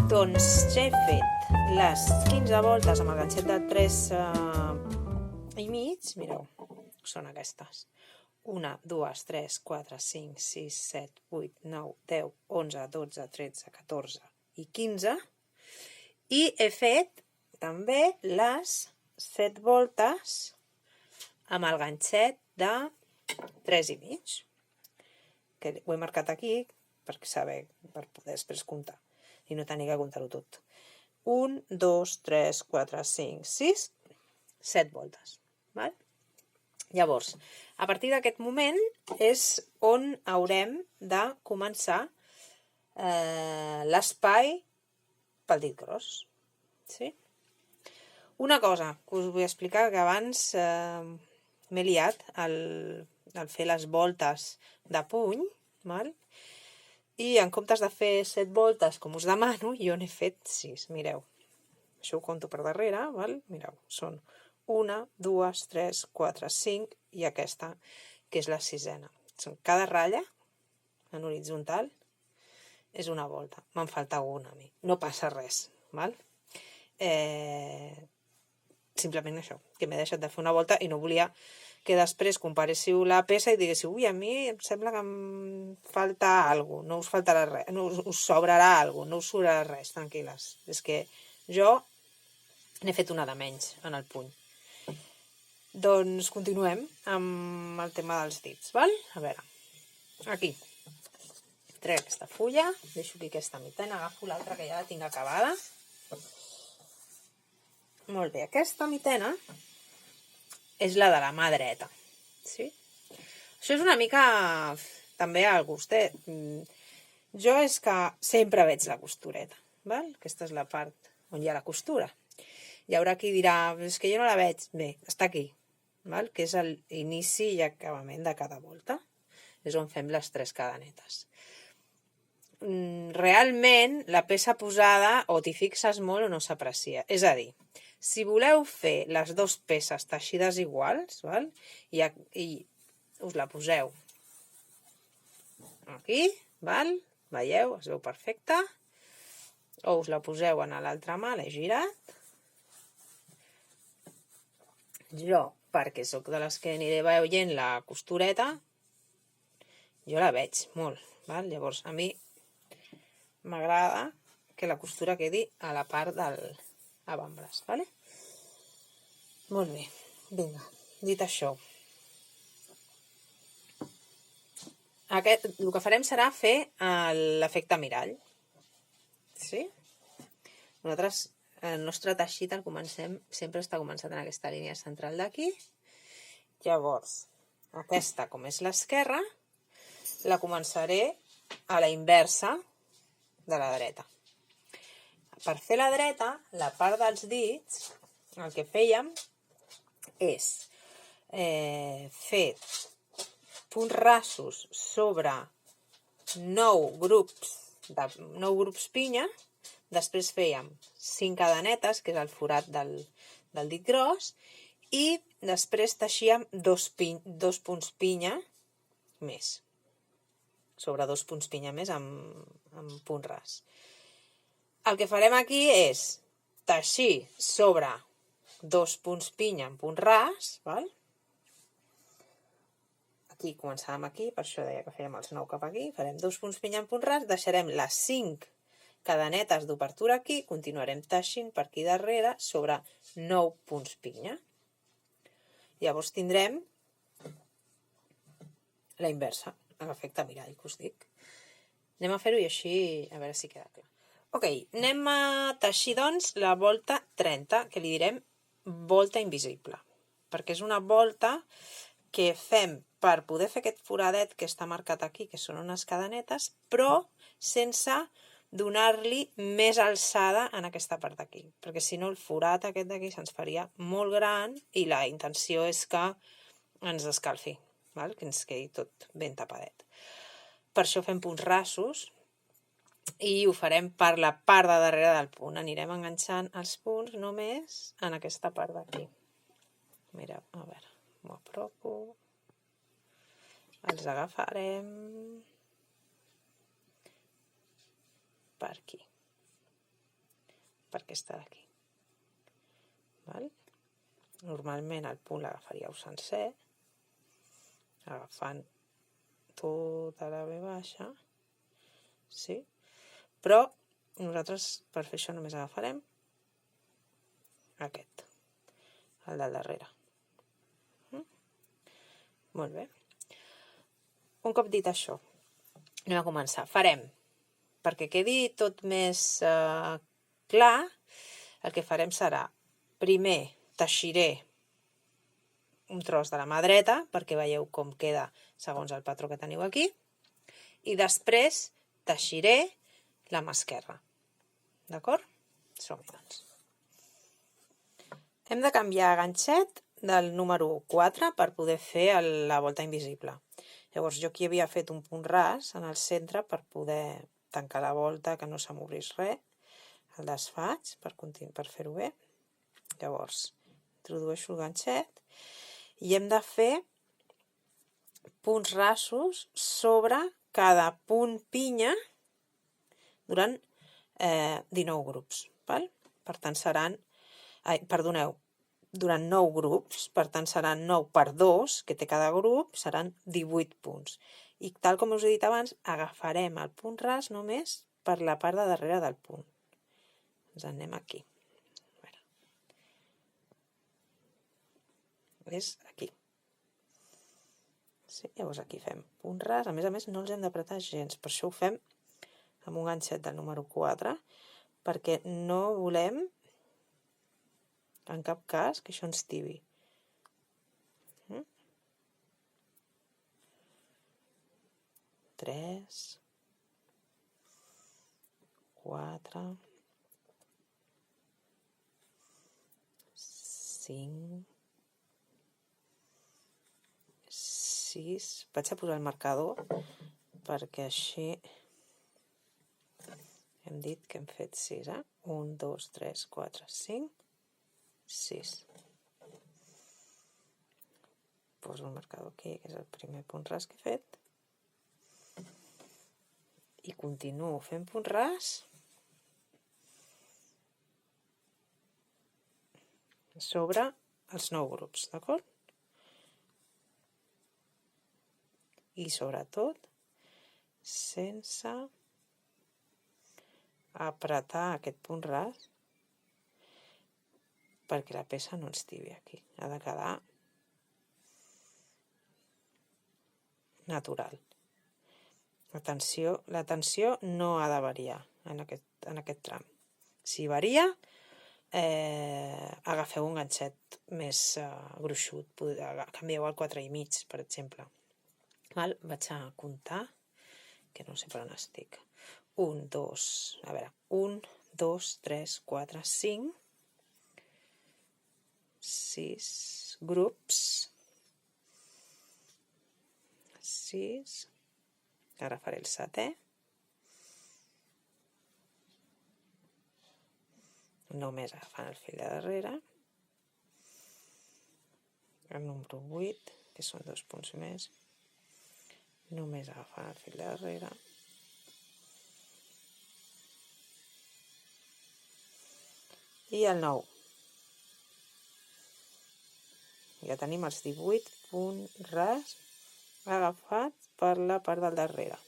Doncs ja he fet les 15 voltes amb el ganxet de 3 i mig, mireu, són aquestes. 1, 2, 3, 4, 5, 6, 7, 8, 9, 10, 11, 12, 13, 14 i 15. I he fet també les 7 voltes amb el ganxet de 3 i mig, que ho he marcat aquí per poder després comptar i no tenir que comptar-ho tot. 1, 2, 3, 4, 5, 6, 7 voltes. Val? Llavors, a partir d'aquest moment és on haurem de començar l'espai pel dit gros. Sí? Una cosa que us vull explicar, que abans m'he liat al fer les voltes de puny, val? I en comptes de fer 7 voltes, com us demano, jo n'he fet 6, mireu. Això ho conto per darrere, val? Mireu, són 1, 2, 3, 4, 5 i aquesta, que és la 6ena. Cada ratlla, en horitzontal, és una volta. Me'n falta una a mi. No passa res, val? Simplement això, que m'he deixat de fer una volta i no volia que després comparéssiu la peça i diguéssiu, ui, a mi em sembla que em falta alguna cosa, no us faltarà res, no us sobrarà alguna cosa, no us sobrarà res, tranquil·les. És que jo n'he fet una de menys en el puny. Doncs continuem amb el tema dels dits, val? A veure, aquí trec aquesta fulla, deixo aquí aquesta mitena, agafo l'altra que ja la tinc acabada. Molt bé, aquesta mitena és la de la mà dreta, sí? Això és una mica també al gustet. Jo és que sempre veig la costureta, val? Aquesta és la part on hi ha la costura. Hi haurà qui dirà, és que jo no la veig. Bé, està aquí, val? Que és l'inici i acabament de cada volta. És on fem les 3 cadenetes. Realment, la peça posada o t'hi fixes molt o no s'aprecia. És a dir, si voleu fer les 2 peces teixides iguals, val? I us la poseu aquí, val? Veieu? Es veu perfecte. O us la poseu en l'altra mà, l'he girat. Jo, perquè sóc de les que aniré veient la costureta, jo la veig molt, val? Llavors, a mi m'agrada que la costura quedi a la part del avantbraç, vale? Molt bé, vinga, dit això. El que farem serà fer l'efecte mirall. Sí? Nosaltres, el nostre teixit sempre està començat en aquesta línia central d'aquí. Llavors, aquesta, com és l'esquerra, la començaré a la inversa de la dreta. Per fer la dreta, la part dels dits, el que fèiem és fer punts rasos sobre 9 grups pinya, després fèiem 5 cadenetes, que és el forat del dit gros, i després teixíem 2 punts pinya més, sobre 2 punts pinya més amb punt ras. El que farem aquí és teixir sobre 2 punts pinya amb punt ras, val? Aquí començàvem aquí, per això deia que fèiem els 9 cap aquí, farem 2 punts pinya amb punt ras, deixarem les 5 cadenetes d'obertura aquí, continuarem teixint per aquí darrere sobre 9 punts pinya. Llavors tindrem la inversa, l'efecte mirall que us dic. Anem a fer-ho i així a veure si queda clar. Ok, anem a teixir doncs la volta 30, que li direm volta invisible, perquè és una volta que fem per poder fer aquest foradet que està marcat aquí, que són unes cadenetes, però sense donar-li més alçada en aquesta part d'aquí, perquè si no el forat aquest d'aquí se'ns faria molt gran i la intenció és que ens escalfi, val? Que ens quedi tot ben tapadet. Per això fem punts rasos i ho farem per la part de darrere del punt. Anirem enganxant els punts només en aquesta part d'aquí. Mireu, a veure, m'ho apropo. Els agafarem per aquí. per aquesta d'aquí. Normalment el punt l'agafaríeu sencer, agafant tota la V baixa, sí? Però nosaltres per fer això només agafarem aquest, el del darrere. Molt bé. Un cop dit això, anem a començar. Farem, perquè quedi tot més clar, el que farem serà, primer teixiré un tros de la mà dreta, perquè veieu com queda segons el patró que teniu aquí, i després teixiré la mà esquerra. D'acord? Som-hi, doncs. Hem de canviar ganxet del número 4 per poder fer la volta invisible. Llavors jo aquí havia fet un punt ras en el centre per poder tancar la volta, que no se m'obrís res. El desfaig per fer-ho bé. Llavors introdueixo el ganxet i hem de fer punts rasos sobre cada punt pinya durant 19 grups. Per tant seran, durant 9 grups, per tant seran 9 per 2, que té cada grup, seran 18 punts. I tal com us he dit abans, agafarem el punt ras només per la part de darrere del punt. Ens anem aquí. És aquí. Sí, llavors aquí fem punt ras, a més no els hem d'apretar gens, per això ho fem amb un ganxet del número 4, perquè no volem en cap cas que això ens tibi. 3, 4, 5, 6. Vaig a posar el marcador perquè així hem dit que hem fet 6, 1, 2, 3, 4, 5, 6. Poso el marcador aquí, que és el primer punt ras que he fet. I continuo fent punt ras sobre els 9 grups, d'acord? I sobretot, sense apretar aquest punt ras, perquè la peça no ens tibi aquí. Ha de quedar natural. La tensió no ha de variar en aquest tram. Si varia, agafeu un ganxet més gruixut, canvieu el 4,5, per exemple. Vaig a comptar, que no sé per on estic. 1, 2, 3, 4, 5, 6 grups, 6, ara faré el 7è, només agafant el fil de darrere, el número 8, que són 2 punts més, només agafant el fil de darrere, i el 9. Ja tenim els 18 punts ras agafats per la part del darrere,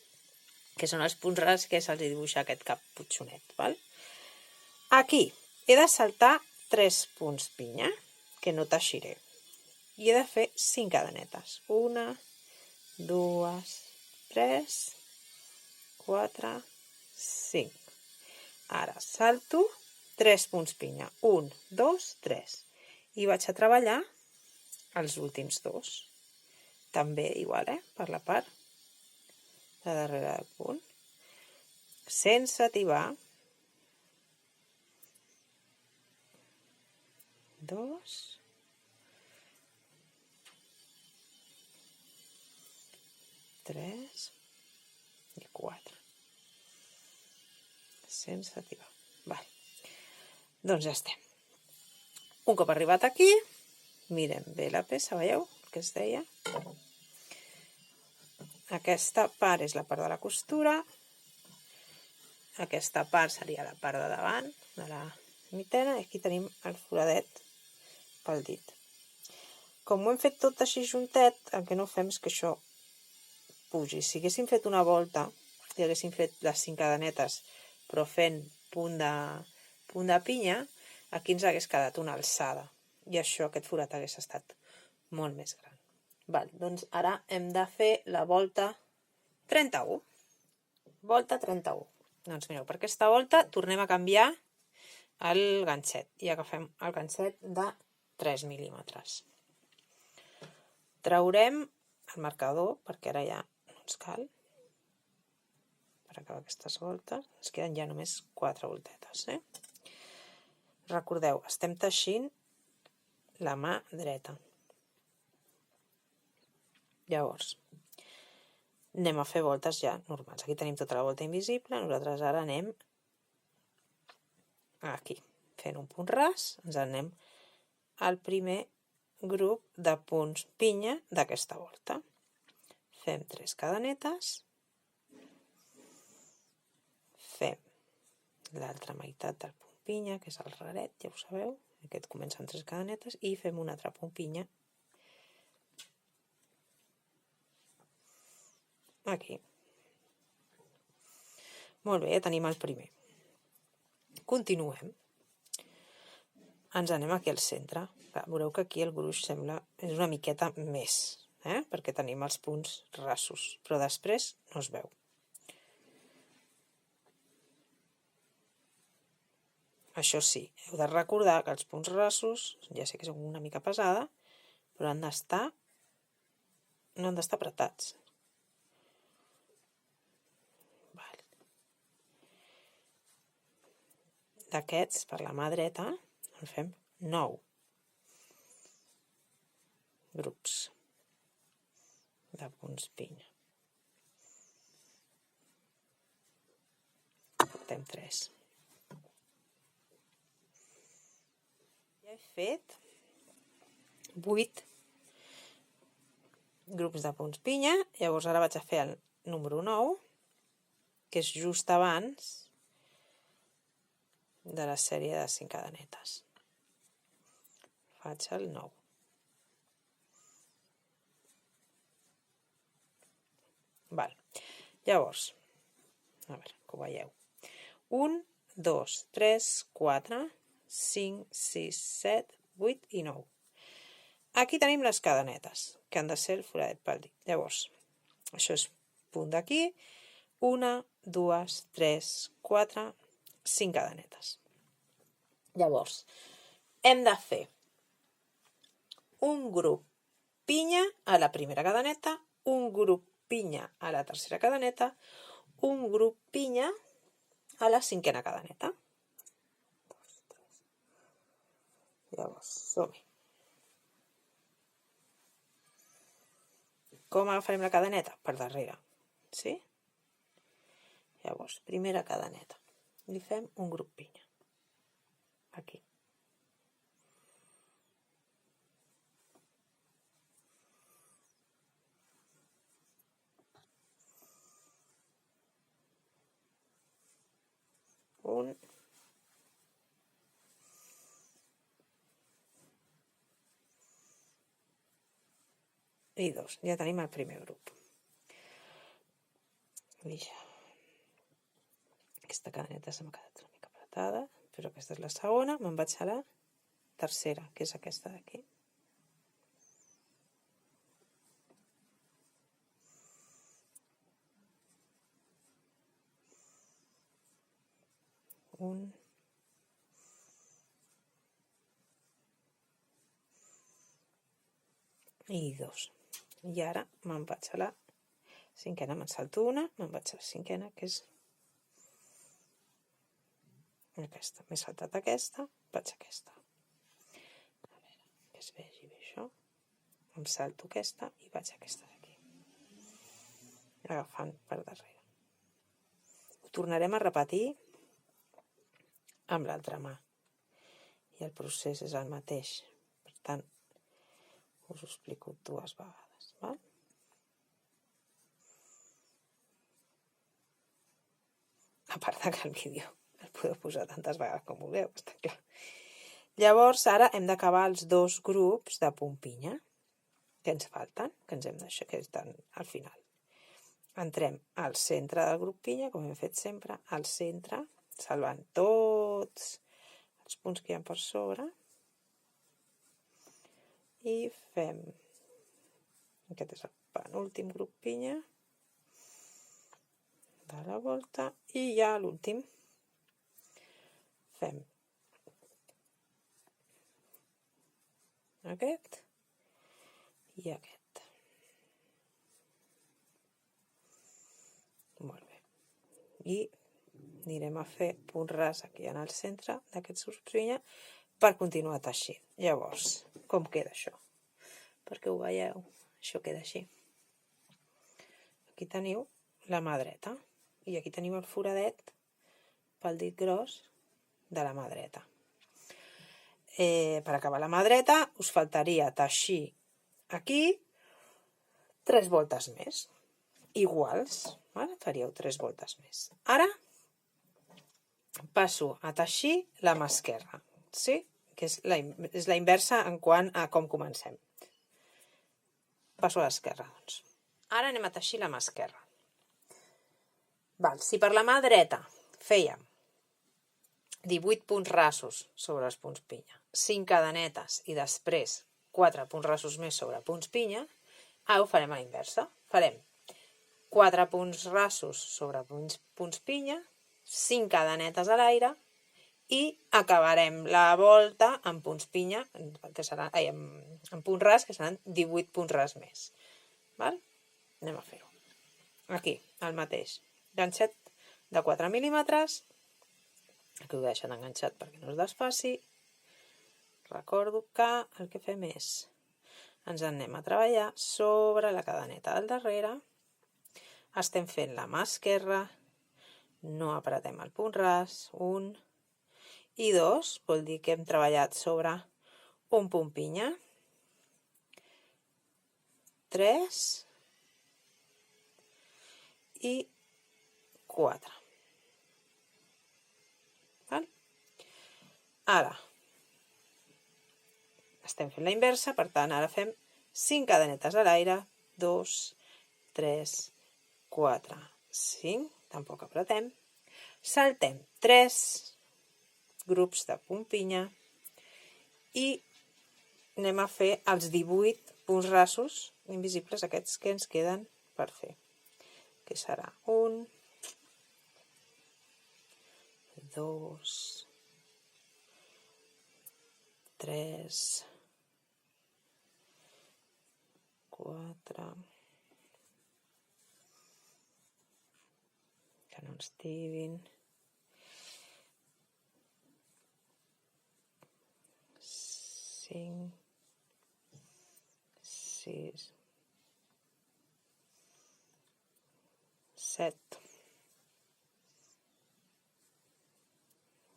que són els punts ras que se'ls dibuixa aquest cap putxonet. Aquí he de saltar 3 punts pinya, que no teixiré, i he de fer 5 cadenetes. 1, 2, 3, 4, 5. Ara salto 3 punts pinya. 1, 2, 3. I vaig a treballar els últims 2. També igual, per la part de darrere del punt. Sense tibar. 2. 3 i 4. Sense tibar. Doncs ja estem. Un cop arribat aquí, mirem bé la peça, veieu el que es deia? Aquesta part és la part de la costura, aquesta part seria la part de davant, de la mitena, i aquí tenim el foradet pel dit. Com ho hem fet tot així juntet, el que no fem és que això pugi. Si haguéssim fet una volta i haguéssim fet les 5 cadenetes, però fent punt de pinya, aquí ens hagués quedat una alçada. I això, aquest forat hagués estat molt més gran. Val, doncs ara hem de fer la volta 31. Volta 31. Doncs mireu, per aquesta volta tornem a canviar el ganxet i agafem el ganxet de 3 mil·límetres. Traurem el marcador, perquè ara ja no ens cal, per acabar aquestes voltes. Ens queden ja només 4 voltetes. Recordeu, estem teixint la mà dreta. Llavors, anem a fer voltes ja normals. Aquí tenim tota la volta invisible. Nosaltres ara anem aquí, fent un punt ras, ens anem al primer grup de punts pinya d'aquesta volta. Fem 3 cadenetes, fem l'altra meitat del punt pinya, que és el raret, ja ho sabeu, aquest comença amb 3 cadenetes, i fem un altre punt pinya aquí. Molt bé, ja tenim el primer. Continuem. Ens anem aquí al centre. Veureu que aquí el gruix és una miqueta més, perquè tenim els punts rassos, però després no es veu. Això sí, heu de recordar que els punts rassos, ja sé que és una mica pesada, però no han d'estar apretats. D'aquests, per la mà dreta, en fem 9 grups de punts pinya. Portem 3. Ja he fet 8 grups de punts pinya, llavors ara vaig a fer el número 9, que és just abans de la sèrie de 5 cadenetes. Faig el 9. Val. Llavors, a veure, que ho veieu. 1, 2, 3, 4, 5, 6, 7, 8 i 9. Aquí tenim les cadenetes, que han de ser el foradet pel dit. Llavors, això és punt d'aquí. 1, 2, 3, 4, 5 cadenetes. Llavors, hem de fer un grup pinya a la primera cadeneta, un grup pinya a la tercera cadeneta, un grup pinya a la 5a cadeneta. Llavors, som-hi. Com agafarem la cadeneta? Per darrere, sí? Llavors, primera cadeneta. Li fem un grup pinya. Aquí. Un. I 2. Ja tenim el primer grup. Aquesta cadeneta se m'ha quedat una mica apretada, però aquesta és la segona. Me'n vaig a la tercera, que és aquesta d'aquí. Un. I 2. I ara me'n vaig a la 5a, me'n salto una, me'n vaig a la 5a, que és aquesta. M'he saltat aquesta, vaig a aquesta. A veure, que es vegi bé això. Em salto aquesta i vaig a aquesta d'aquí. Agafant per darrere. Ho tornarem a repetir amb l'altra mà. I el procés és el mateix. Per tant, us ho explico 2 vegades. Val? A part que el vídeo el podeu posar tantes vegades com vulgueu, està clar. Llavors, ara hem d'acabar els 2 grups de punt pinya que ens falten, que ens hem deixat, que estan al final. Entrem al centre del grup pinya, com hem fet sempre, al centre, salvant tots els punts que hi ha per sobre, i fem, aquest és el penúltim grup pinya de la volta, i ja l'últim fem aquest i aquest. Molt bé. I anirem a fer punt ras aquí en el centre d'aquest subpinya per continuar teixint. Llavors, com queda això? Perquè ho veieu, això queda així. Aquí teniu la mà dreta i aquí teniu el foradet pel dit gros de la mà dreta. Per acabar la mà dreta us faltaria teixir aquí 3 voltes més, iguals, vale? Faríeu 3 voltes més. Ara passo a teixir la mà esquerra, sí? Que és la inversa en quant a com comencem. Passo a l'esquerra, doncs. Ara anem a teixir la mà esquerra. Val, si per la mà dreta fèiem 18 punts rasos sobre els punts pinya, 5 cadenetes i després 4 punts rasos més sobre punts pinya, ara ho farem a la inversa. Farem 4 punts rasos sobre punts pinya, 5 cadenetes a l'aire i acabarem la volta amb punts pinya, que seran, amb punt ras, que seran 18 punts ras més. Val? Anem a fer-ho. Aquí, el mateix. Ganxet de 4 mil·límetres. Aquí ho deixen enganxat perquè no es desfaci. Recordo que el que fem és ens anem a treballar sobre la cadeneta del darrere. Estem fent la mà esquerra. No apretem el punt ras. 1 i 2 vol dir que hem treballat sobre un punt pinya. 3 i 4. Val? Ara estem fent la inversa, per tant ara fem 5 cadenetes a l'aire, 2, 3, 4, 5, tampoc apretem, saltem 3 grups de punt pinya i anem a fer els 18 punts rasos invisibles, aquests que ens queden per fer, que serà 1, 2, 3, 4, que no ens tibin, 5, 6, 7,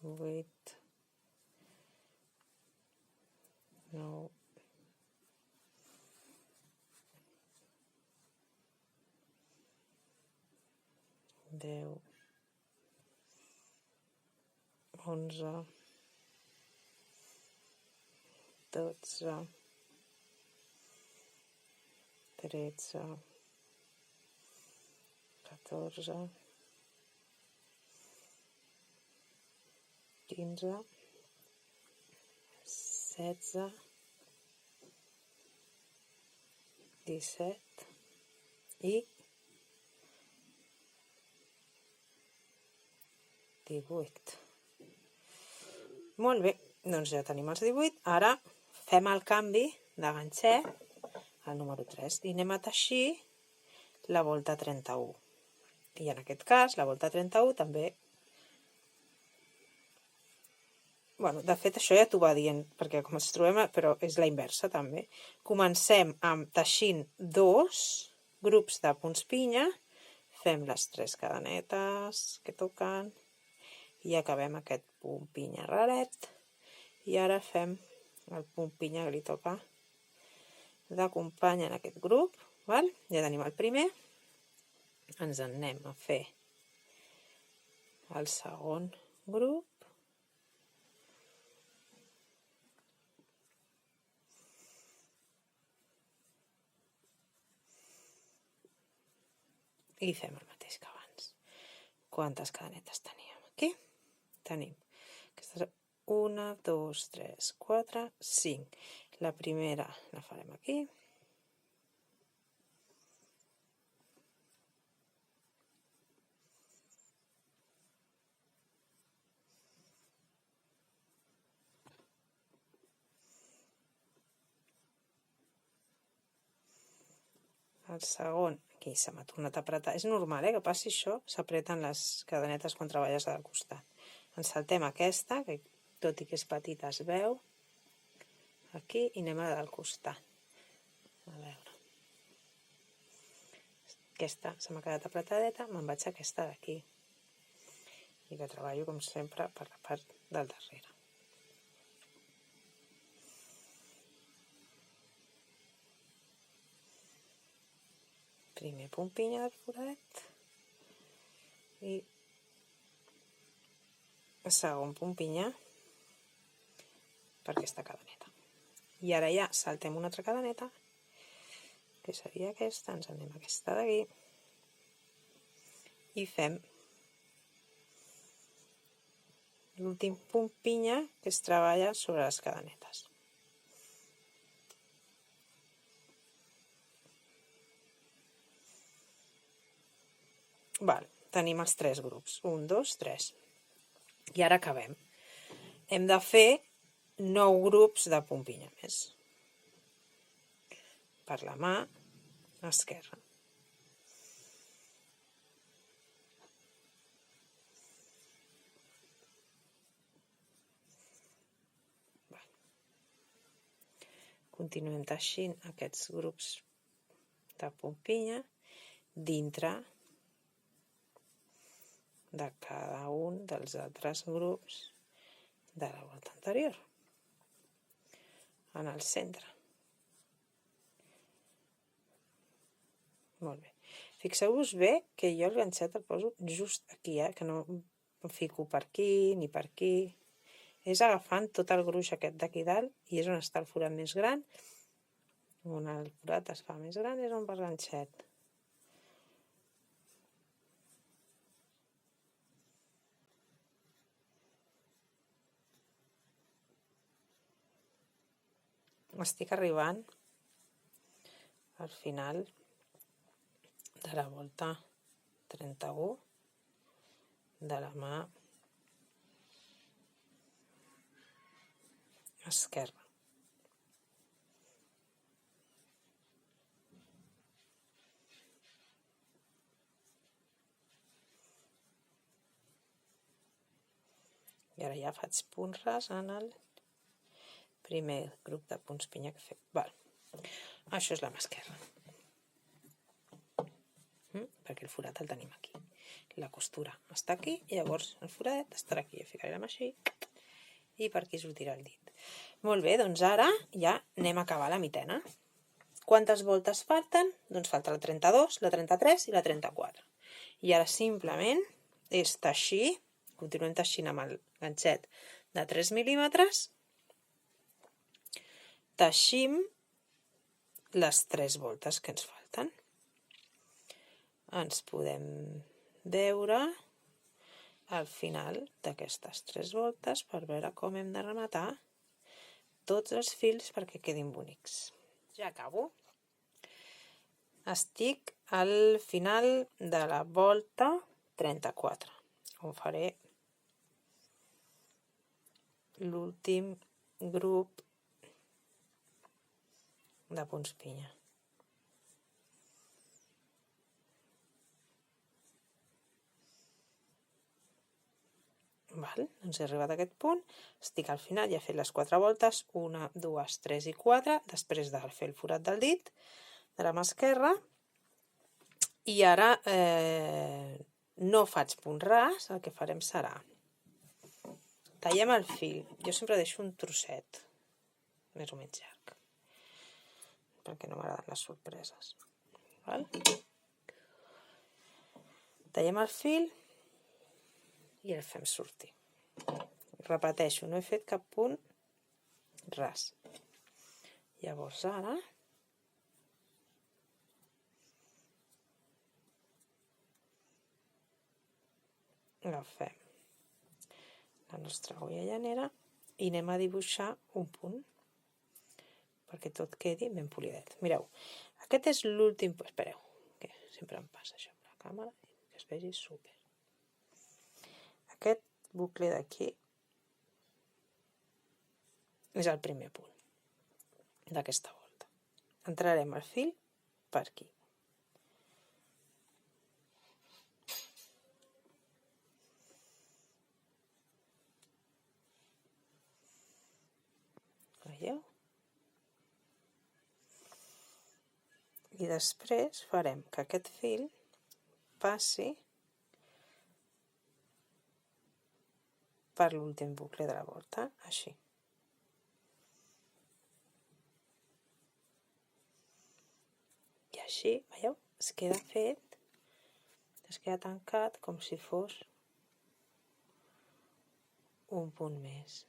8, 9, 10, 11, 12, 13, 14, 15, 16, 17 i 18. Molt bé, doncs ja tenim els 18. Ara fem el canvi de ganxet al número 3 i anem a teixir la volta 31. I en aquest cas, la volta 31 també... Bueno, de fet, això ja t'ho va dient, perquè com ens trobem, però és la inversa també. Comencem amb teixint 2 grups de punts pinya, fem les 3 cadenetes que toquen i acabem aquest punt pinya raret i ara fem el punt pinya que li toca d'acompanyar en aquest grup. Val? Ja tenim el primer, ens en anem a fer el segon grup. I fem el mateix que abans. Quantes cadenetes teníem aquí? Tenim aquestes 1, 2, 3, 4, 5. La primera la farem aquí. El segon, aquí se m'ha tornat a apretar. És normal, que passi això, s'apreten les cadenetes quan treballes al costat. Ens saltem aquesta, que tot i que és petita es veu, aquí, i anem a la del costat. A veure. Aquesta se m'ha quedat apretadeta, me'n vaig a aquesta d'aquí. I la treballo, com sempre, per la part del darrere. Primer punt pinya del foradet i segon punt pinya per aquesta cadeneta. I ara ja saltem una altra cadeneta, que seria aquesta, ens anem a aquesta d'aquí i fem l'últim punt pinya que es treballa sobre les cadenetes. Val, tenim els 3 grups, 1, 2, 3. I ara acabem. Hem de fer 9 grups de punt pinya més. Per la mà esquerra. Continuem teixint aquests grups de punt pinya dintre de cada un dels altres grups de la volta anterior, en el centre. Molt bé. Fixeu-vos bé que jo el ganxet el poso just aquí, que no em fico per aquí ni per aquí. És agafant tot el gruix aquest d'aquí dalt i és on està el forat més gran. On el forat es fa més gran és on va el ganxet. Estic arribant al final de la volta 31 de la mà esquerra. I ara ja faig punt ras en el primer grup de punts pinya que he fet. Val. Això és la mà esquerra. Perquè el forat el tenim aquí. La costura està aquí i llavors el forat estarà aquí. Jo ficaré la mà així i per aquí sortirà el dit. Molt bé, doncs ara ja anem a acabar la mitena. Quantes voltes falten? Doncs falta la 32, la 33 i la 34. I ara simplement és teixir, continuem teixint amb el ganxet de 3 mil·límetres, teixim les 3 voltes que ens falten. Ens podem veure al final d'aquestes 3 voltes per veure com hem de rematar tots els fils perquè quedin bonics. Ja acabo. Estic al final de la volta 34, on faré l'últim grup de punts pinya. Val, doncs he arribat a aquest punt, estic al final, ja he fet les 4 voltes, 1, 2, 3 i 4, després de fer el forat del dit de la mà esquerra, i ara no faig punt ras, el que farem serà tallem el fil, jo sempre deixo un trosset més o menys llarg perquè no m'agraden les sorpreses. Val? Tallem el fil i el fem sortir. Repeteixo, no he fet cap punt ras. Llavors ara agafem la nostra agulla llanera i anem a dibuixar un punt perquè tot quedi ben polidet. Mireu, aquest és l'últim... Espereu, que sempre em passa això amb la càmera, que es vegi super. Aquest bucle d'aquí és el primer punt d'aquesta volta. Entrarem el fil per aquí. Veieu? I després farem que aquest fil passi per l'últim bucle de la volta, així. I així, veieu? Es queda fet, es queda tancat com si fos un punt més.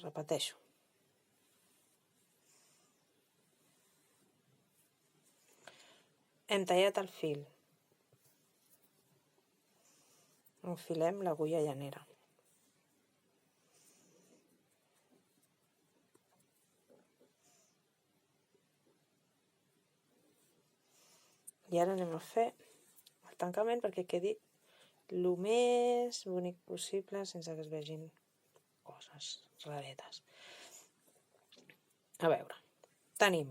Repeteixo. Hem tallat el fil. Enfilem l'agulla llanera. I ara anem a fer el tancament perquè quedi el més bonic possible sense que es vegin coses raretes. A veure, tenim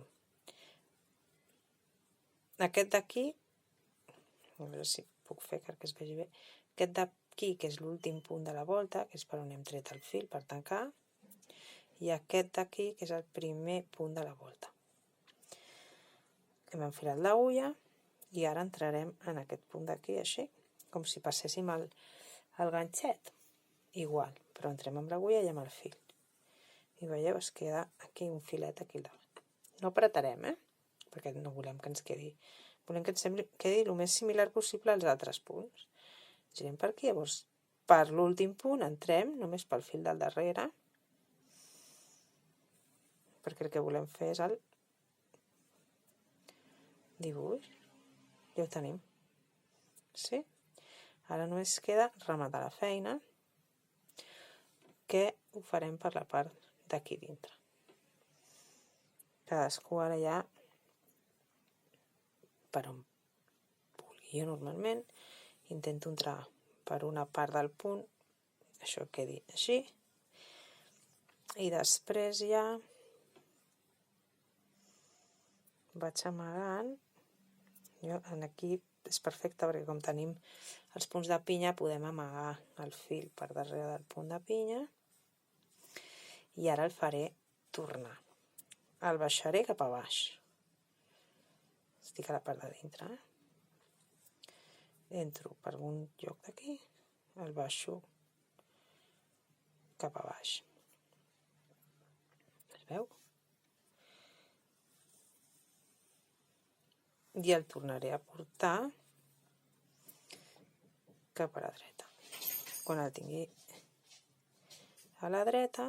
aquest d'aquí, a veure si puc fer que es vegi bé, aquest d'aquí que és l'últim punt de la volta, que és per on hem tret el fil per tancar, i aquest d'aquí que és el primer punt de la volta. Hem enfilat l'agulla i ara entrarem en aquest punt d'aquí així, com si passéssim el ganxet, igual, però entrem amb l'agulla i amb el fil. I veieu, es queda aquí un filet aquí al davant. No apretarem, perquè no volem que ens quedi... Volem que ens quedi el més similar possible als altres punts. Girem per aquí, llavors per l'últim punt entrem només pel fil del darrere, perquè el que volem fer és el dibuix. Ja ho tenim. Sí? Ara només queda rematar la feina, que ho farem per la part d'aquí dintre. Cadascú ara ja per on vulgui. Jo normalment intento entrar per una part del punt, això quedi així, i després ja vaig amagant. Jo aquí és perfecte perquè com tenim els punts de pinya podem amagar el fil per darrere del punt de pinya i ara el faré tornar. El baixaré cap a baix. Estic a la part de dintre. Entro per un lloc d'aquí, el baixo cap a baix. Es veu? I el tornaré a portar cap a la dreta. Quan el tingui a la dreta,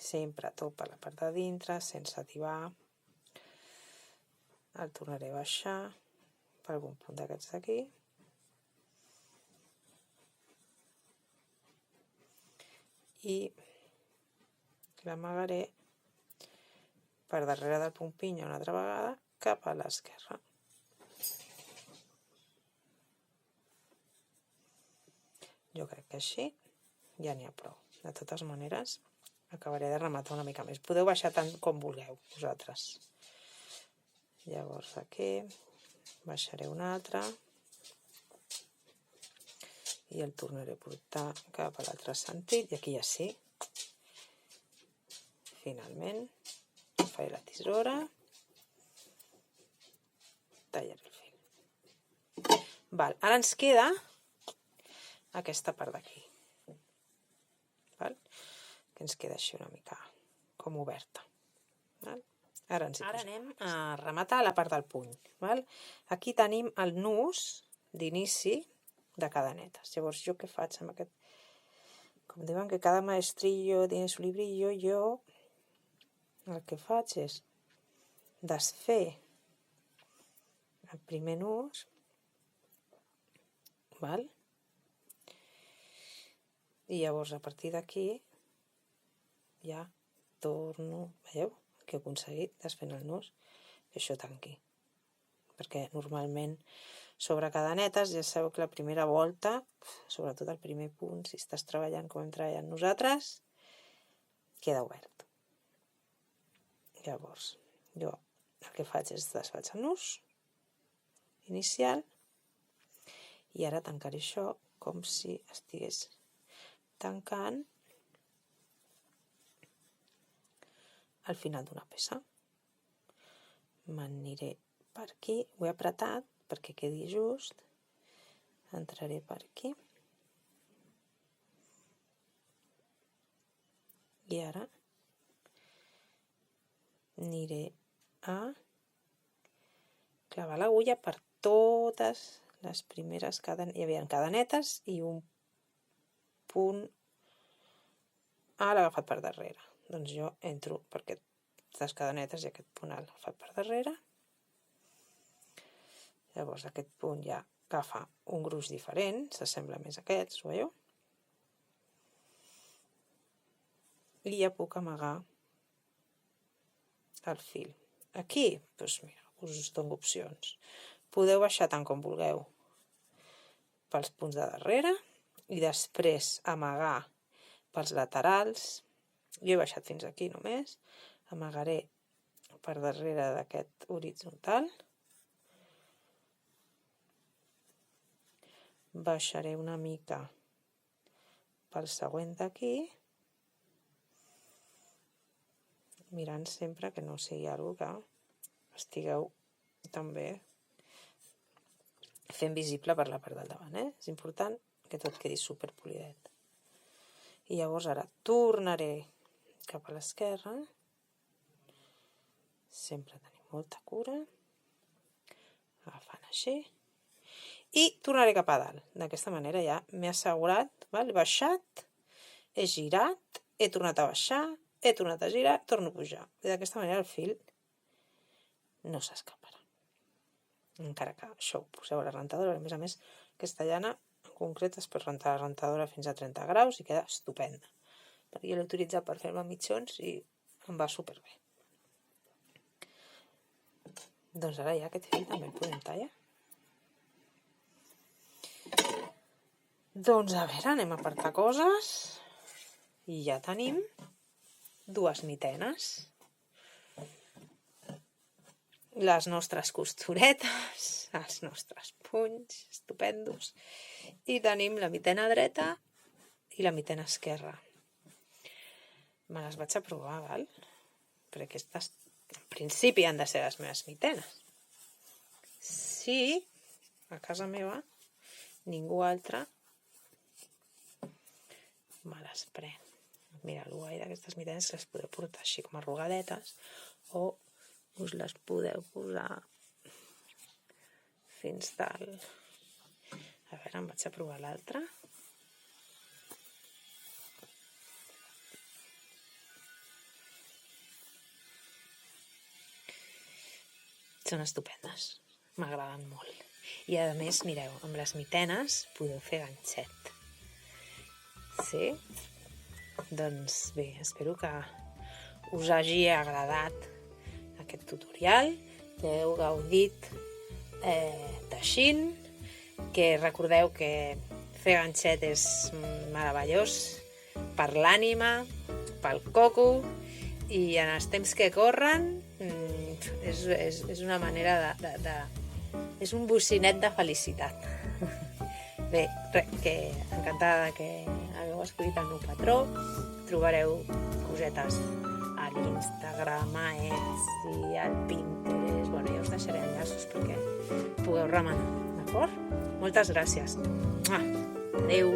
sempre tot per la part de dintre, sense tibar, el tornaré a baixar per algun punt d'aquests d'aquí. I l'amagaré per darrere del punt pinya una altra vegada cap a l'esquerra. Jo crec que així ja n'hi ha prou. De totes maneres, acabaré de rematar una mica més. Podeu baixar tant com vulgueu, vosaltres. Llavors aquí baixaré una altra i el tornaré a portar cap a l'altre sentit. I aquí ja sí. Finalment, faré la tisora, tallaré el fil. Val, ara ens queda aquesta part d'aquí. Val? Que ens queda així una mica com oberta. Val? Ara anem a rematar la part del puny. Val? Aquí tenim el nus d'inici de cadenetes. Llavors, jo què faig amb aquest? Com diuen que cada maestrillo tiene su librillo, jo el que faig és desfer el primer nus, val? I llavors a partir d'aquí ja torno, veieu? Que he aconseguit desfent el nus que això tanqui, perquè normalment sobre cadenetes ja sabeu que la primera volta, sobretot el primer punt, si estàs treballant com hem treballat nosaltres, queda obert. Llavors jo el que faig és desfaig el nus inicial i ara tancaré això com si estigués tancant al final d'una peça. M'aniré per aquí, ho he apretat perquè quedi just, entraré per aquí i ara aniré a clavar l'agulla per totes les primeres cadenetes, hi havia cadenetes i un punt A l'ha agafat per darrere. Doncs jo entro per aquestes cadenetes i aquest punt A l'ha agafat per darrere. Llavors aquest punt ja agafa un gruix diferent, s'assembla més a aquests, ho veieu? I ja puc amagar el fil. Aquí, doncs mira, us dono opcions. Podeu baixar tant com vulgueu pels punts de darrere i després amagar pels laterals. Jo he baixat fins aquí només. Amagaré per darrere d'aquest horitzontal. Baixaré una mica pel següent d'aquí, mirant sempre que no sigui alguna que estigueu també fent visible per la part del davant. És important que tot quedi superpolidet. I llavors ara tornaré cap a l'esquerra. Sempre tenim molta cura. Agafant així. I tornaré cap a dalt. D'aquesta manera ja m'he assegurat, he baixat, he girat, he tornat a baixar, he tornat a girar, torno a pujar. I d'aquesta manera el fil no s'escaparà. Encara que això ho poseu a la rentadora, a més, aquesta llana en concret es pot rentar la rentadora fins a 30 graus i queda estupenda. Perquè jo l'he utilitzat per fer-me mitjons i em va superbé. Doncs ara ja aquest fil també el podem tallar. Doncs a veure, anem a apartar coses. I ja tenim 2 mitenes. Les nostres costuretes, els nostres punys estupendos. I tenim la mitena dreta i la mitena esquerra. Me les vaig a provar, val? Perquè aquestes, en principi, han de ser les meves mitenes. Si a casa meva ningú altre me les pren. Mira, el guai d'aquestes mitenes les podeu portar així com arrugadetes o us les podeu posar fins dalt. A veure, em vaig a provar l'altra. Són estupendes, m'agraden molt. I a més, mireu, amb les mitenes podeu fer ganxet. Sí? Doncs bé, espero que us hagi agradat aquest tutorial, que heu gaudit teixint, que recordeu que fer ganxet és meravellós per l'ànima, pel coco, i en els temps que corren és una manera de és un bocinet de felicitat. Bé, que encantada que hagueu escollit el meu patró. Trobareu cosetes a l'Instagram, a Etsy, al Pinterest. Bueno, ja us deixaré enllaços perquè pugueu remenar, d'acord? Moltes gràcies. Adéu.